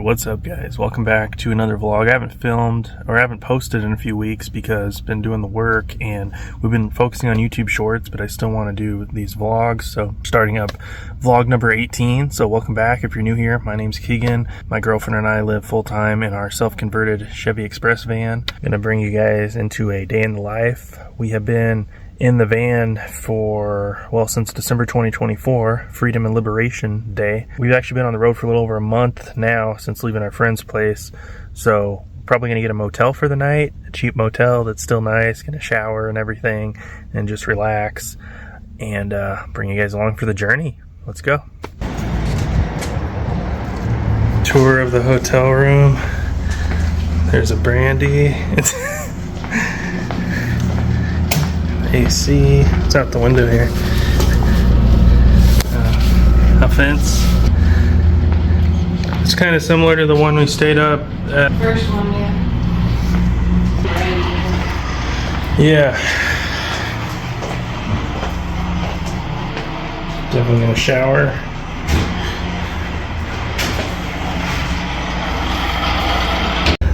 What's up, guys? Welcome back to another vlog. I haven't filmed or I haven't posted in a few weeks because I've been doing the work and we've been focusing on YouTube shorts, but I still want to do these vlogs, so starting up vlog number 18. So welcome back if you're new here. My name's Keegan. My girlfriend and I live full-time in our self-converted Chevy Express van. I'm gonna bring you guys into a day in the life. We have been in the van for, well, since December 2024, Freedom and Liberation Day. We've actually been on the road for a little over a month now since leaving our friend's place. So probably gonna get a motel for the night, a cheap motel that's still nice, gonna shower and everything and just relax and bring you guys along for the journey. Let's go. Tour of the hotel room. There's a brandy. AC. It's out the window here. A fence. It's kind of similar to the one we stayed up at. First one, yeah. Yeah. Definitely gonna shower.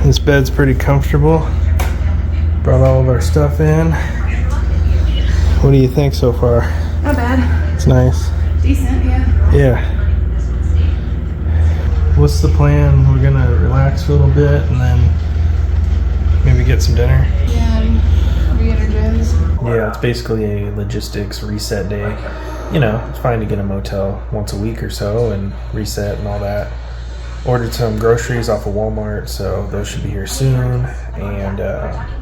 This bed's pretty comfortable. Brought all of our stuff in. What do you think so far? Not bad. It's nice. Decent, yeah. Yeah. What's the plan? We're gonna relax for a little bit and then maybe get some dinner. Yeah, and re-energize. Yeah, it's basically a logistics reset day. You know, it's fine to get a motel once a week or so and reset and all that. Ordered some groceries off of Walmart, so those should be here soon. And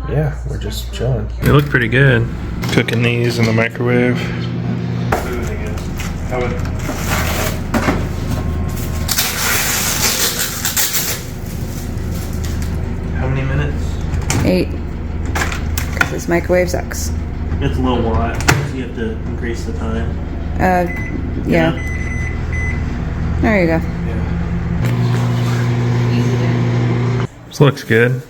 yeah, we're just chilling. They look pretty good. Cooking these in the microwave. How many minutes? 8. Because this microwave sucks. It's a little watt, so you have to increase the time. Yeah. There you go. Yeah. This looks good.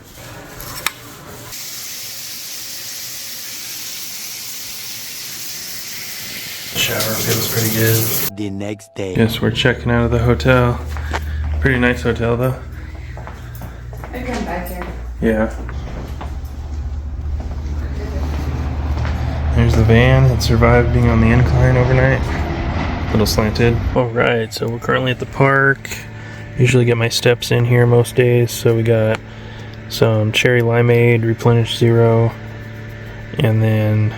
Shower feels pretty good. The next day. Guess we're checking out of the hotel. Pretty nice hotel though. I come back here. Yeah. There's the van. It survived being on the incline overnight. A little slanted. Alright, so we're currently at the park. Usually get my steps in here most days, so we got some cherry limeade, replenish zero, and then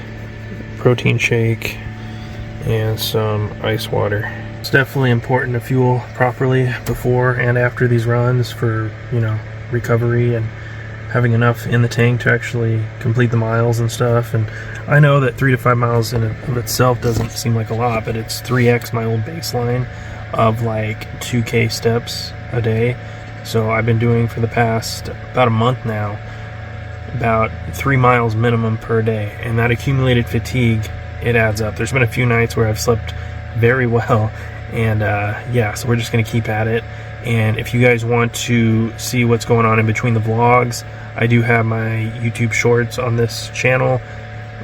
protein shake and some ice water. It's definitely important to fuel properly before and after these runs for, you know, recovery and having enough in the tank to actually complete the miles and stuff. And I know that 3 to 5 miles in of itself doesn't seem like a lot, but it's 3x my old baseline of like 2K steps a day. So I've been doing for the past about a month now about 3 miles minimum per day, and that accumulated fatigue, it adds up. There's been a few nights where I've slept very well, and yeah, so we're just gonna keep at it. And if you guys want to see what's going on in between the vlogs, I do have my YouTube shorts on this channel,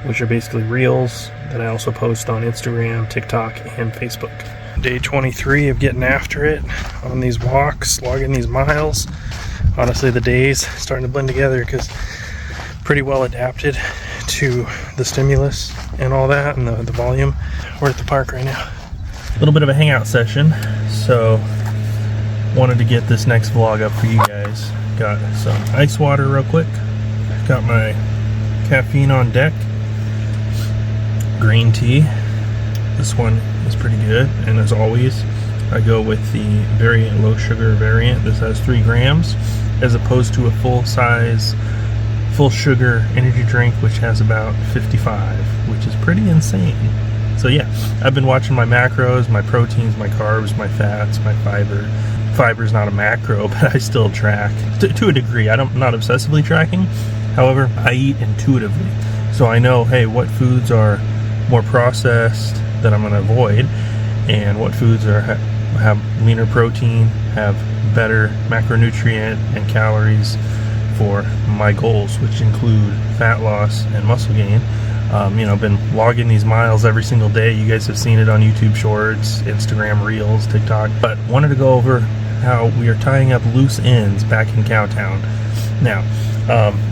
which are basically reels that I also post on Instagram, TikTok, and Facebook. Day 23 of getting after it on these walks, logging these miles. Honestly, the days starting to blend together because pretty well adapted to the stimulus and all that and the volume. We're at the park right now. A little bit of a hangout session, so wanted to get this next vlog up for you guys. Got some ice water real quick. Got my caffeine on deck. Green tea. This one is pretty good, and as always I go with the very low sugar variant. This has 3 grams as opposed to a full size full sugar energy drink which has about 55, which is pretty insane. So yeah, I've been watching my macros, my proteins, my carbs, my fats, my fiber. Fiber's not a macro, but I still track to a degree. I'm not obsessively tracking, however I eat intuitively, so I know, hey, what foods are more processed that I'm going to avoid, and what foods have leaner protein, have better macronutrient and calories for my goals, which include fat loss and muscle gain. You know, been logging these miles every single day. You guys have seen it on YouTube Shorts, Instagram Reels, TikTok, but wanted to go over how we are tying up loose ends back in Cowtown. Now,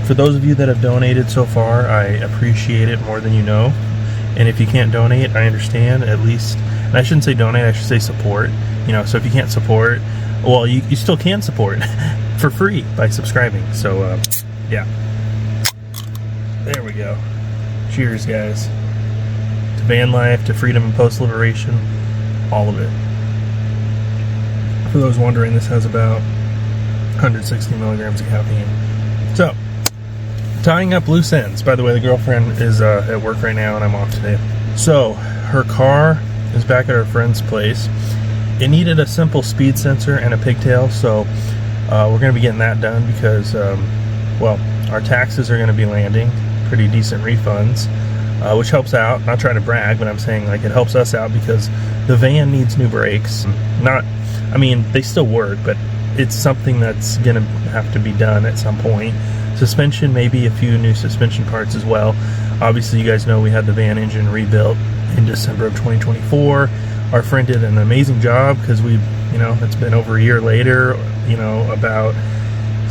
for those of you that have donated so far, I appreciate it more than you know. And if you can't donate, I understand. At least, and I shouldn't say donate, I should say support. You know, so if you can't support, well, you still can support for free by subscribing. So, yeah. There we go. Cheers, guys. To van life, to freedom and post-liberation, all of it. For those wondering, this has about 160 milligrams of caffeine. So, tying up loose ends. By the way, the girlfriend is at work right now and I'm off today. So, her car is back at her friend's place. It needed a simple speed sensor and a pigtail, so we're going to be getting that done because, well, our taxes are going to be landing. Pretty decent refunds, which helps out. Not trying to brag, but I'm saying like it helps us out because the van needs new brakes. I mean, they still work, but it's something that's going to have to be done at some point. Suspension, maybe a few new suspension parts as well. Obviously, you guys know we had the van engine rebuilt in December of 2024. Our friend did an amazing job because it's been over a year later, about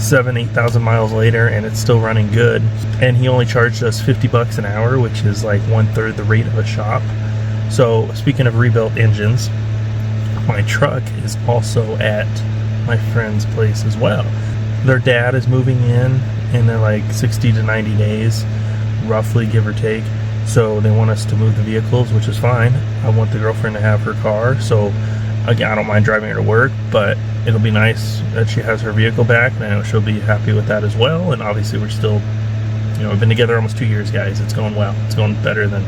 8,000 miles later, and it's still running good. And he only charged us $50 an hour, which is like 1/3 the rate of a shop. So speaking of rebuilt engines, my truck is also at my friend's place as well. Their dad is moving in like 60 to 90 days, roughly, give or take. So they want us to move the vehicles, which is fine. I want the girlfriend to have her car, so again, I don't mind driving her to work, but it'll be nice that she has her vehicle back, and I know she'll be happy with that as well. And obviously we're still, we've been together almost 2 years, guys. It's going well. It's going better than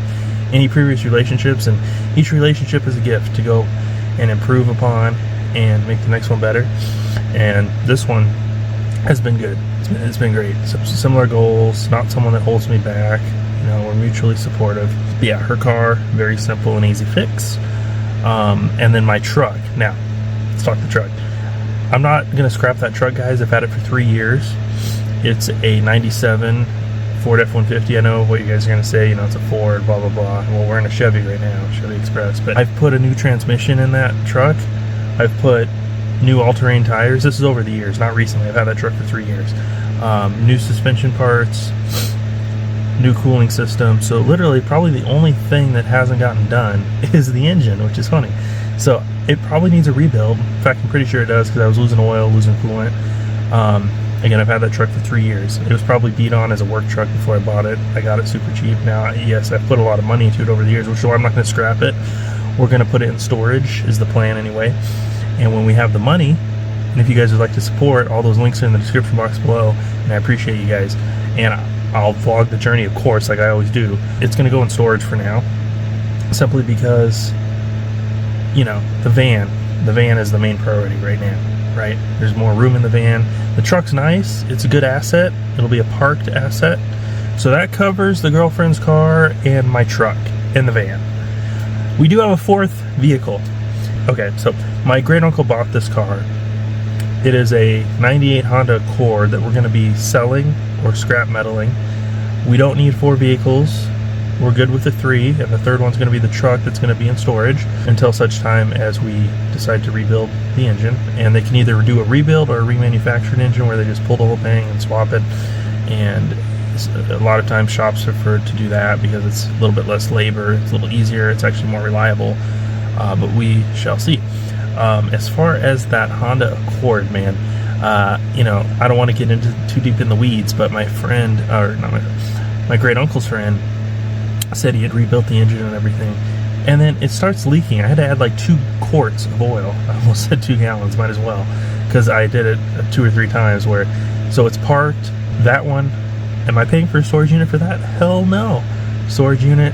any previous relationships, and each relationship is a gift to go and improve upon and make the next one better. And this one has been good. It's been great. Similar goals, not someone that holds me back. We're mutually supportive. But yeah, her car, very simple and easy fix. And then my truck. Now, let's talk the truck. I'm not going to scrap that truck, guys. I've had it for 3 years. It's a 97 Ford F-150. I know what you guys are going to say. It's a Ford, blah, blah, blah. Well, we're in a Chevy right now, Chevy Express. But I've put a new transmission in that truck. I've put new all-terrain tires. This is over the years, not recently. I've had that truck for 3 years. New suspension parts, new cooling system. So literally probably the only thing that hasn't gotten done is the engine, which is funny. So it probably needs a rebuild. In fact, I'm pretty sure it does because I was losing oil, losing coolant. Again, I've had that truck for 3 years. It was probably beat on as a work truck before I bought it. I got it super cheap. Now, yes, I've put a lot of money into it over the years, which is why I'm not going to scrap it. We're going to put it in storage is the plan anyway. And when we have the money, and if you guys would like to support, all those links are in the description box below, and I appreciate you guys. And I'll vlog the journey, of course, like I always do. It's going to go in storage for now, simply because, the van is the main priority right now, right? There's more room in the van. The truck's nice. It's a good asset. It'll be a parked asset. So that covers the girlfriend's car and my truck and the van. We do have a fourth vehicle. Okay, so my great uncle bought this car. It is a 98 Honda Accord that we're going to be selling or scrap metaling. We don't need 4 vehicles. We're good with the 3, and the third one's going to be the truck that's going to be in storage until such time as we decide to rebuild the engine. And they can either do a rebuild or a remanufactured engine where they just pull the whole thing and swap it. And a lot of times shops prefer to do that because it's a little bit less labor, it's a little easier, it's actually more reliable. But we shall see. As far as that Honda Accord, man, I don't want to get into too deep in the weeds, but my friend, or not my great uncle's friend, said he had rebuilt the engine and everything, and then it starts leaking. I had to add like 2 quarts of oil. I almost said 2 gallons, might as well, because I did it 2 or 3 times. So it's parked. That one, am I paying for a storage unit for that? Hell no. Storage unit,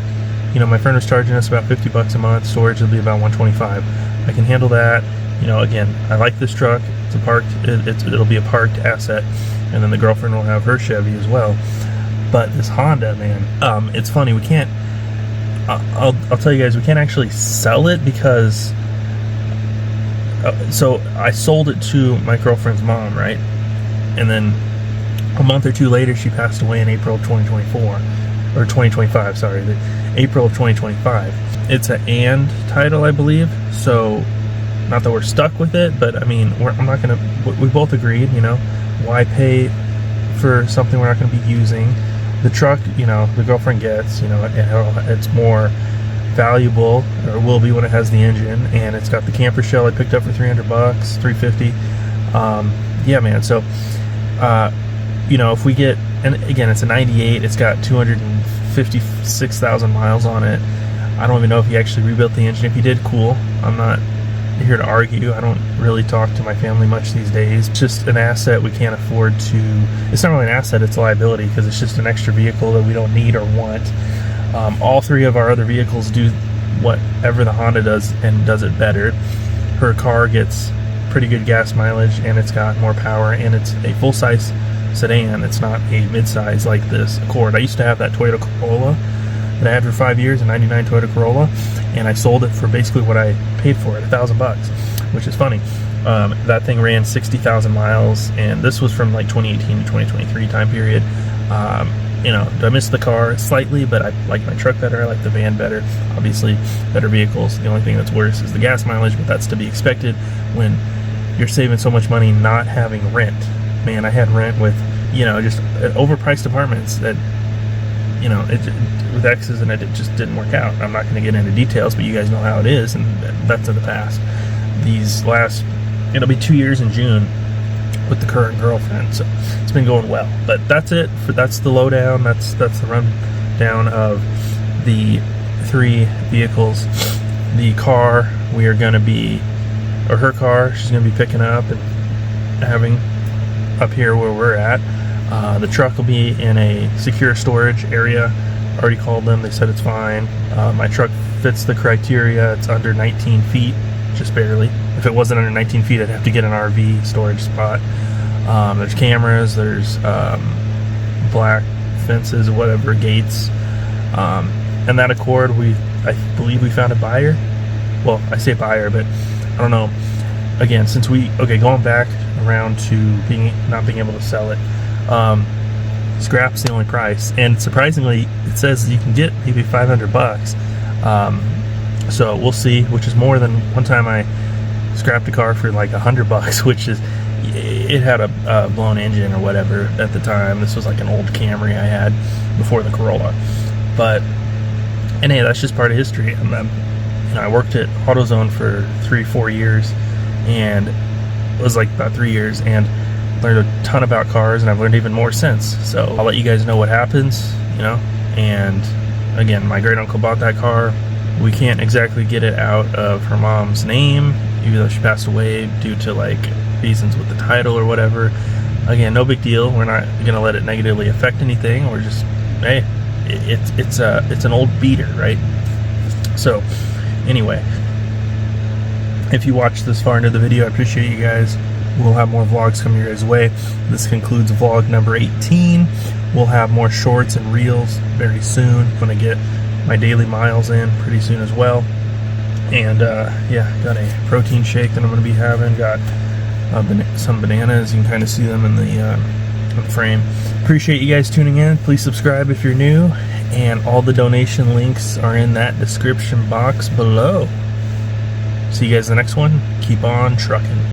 my friend was charging us about $50 a month. Storage will be about $125. I can handle that. Again, I like this truck. It'll be a parked asset, and then the girlfriend will have her Chevy as well. But this Honda, man, it's funny. We can't. I'll tell you guys, we can't actually sell it because. So I sold it to my girlfriend's mom, right? And then a month or 2 later, she passed away in April of 2024 or 2025. Sorry, April of 2025. It's an and title, I believe. So not that we're stuck with it, but I mean, I'm not gonna. We both agreed, you know, why pay for something we're not going to be using. The truck, you know, the girlfriend gets, you know, it's more valuable, or will be when it has the engine, and it's got the camper shell I picked up for $300, $350. Yeah, man. So, you know, if we get, and again, it's a 98, it's got 256,000 miles on it. I don't even know if he actually rebuilt the engine. If he did, cool. I'm not here to argue. I don't really talk to my family much these days. It's just an asset we can't afford to. It's not really an asset, it's a liability, because it's just an extra vehicle that we don't need or want. All three of our other vehicles do whatever the Honda does, and does it better. Her car gets pretty good gas mileage, and it's got more power, and it's a full-size sedan. It's not a mid-size like this Accord. I used to have that Toyota Corolla that I had for 5 years, a 99 Toyota Corolla, and I sold it for basically what I paid for it, $1,000, which is funny. That thing ran 60,000 miles, and this was from like 2018 to 2023 time period. You know, I missed the car slightly, but I like my truck better, I like the van better. Obviously, better vehicles. The only thing that's worse is the gas mileage, but that's to be expected when you're saving so much money not having rent. Man, I had rent with, you know, just overpriced apartments that, you know, with exes, and it just didn't work out. I'm not going to get into details, but you guys know how it is, and that's in the past. It'll be 2 years in June with the current girlfriend, so it's been going well. But that's it. That's the lowdown. That's the rundown of the three vehicles. The car we are going to be, or her car, she's going to be picking up and having up here where we're at. The truck will be in a secure storage area. Already called them, they said it's fine. My truck fits the criteria. It's under 19 feet, just barely. If it wasn't under 19 feet, I'd have to get an RV storage spot. There's cameras, there's black fences, whatever, gates. And that Accord, I believe we found a buyer. Well, I say buyer, but I don't know. Again, since going back around to not being able to sell it, scrap's the only price, and surprisingly it says you can get maybe $500. So we'll see, which is more than one time I scrapped a car for like $100, which is, it had a blown engine or whatever at the time. This was like an old Camry I had before the Corolla. But, and hey, that's just part of history. You know, I worked at AutoZone for 3-4 years, and it was like about 3 years, and learned a ton about cars, and I've learned even more since. So I'll let you guys know what happens, you know. And again, my great uncle bought that car. We can't exactly get it out of her mom's name, even though she passed away due to like reasons with the title or whatever. Again, no big deal. We're not gonna let it negatively affect anything. We're just, hey, it's an old beater, right? So anyway, if you watched this far into the video, I appreciate you guys. We'll have more vlogs coming your guys' way. This concludes vlog number 18. We'll have more shorts and reels very soon. I'm gonna get my daily miles in pretty soon as well. And yeah, got a protein shake that I'm gonna be having. Got some bananas. You can kind of see them in the frame. Appreciate you guys tuning in. Please subscribe if you're new, and all the donation links are in that description box below. See you guys in the next one. Keep on trucking.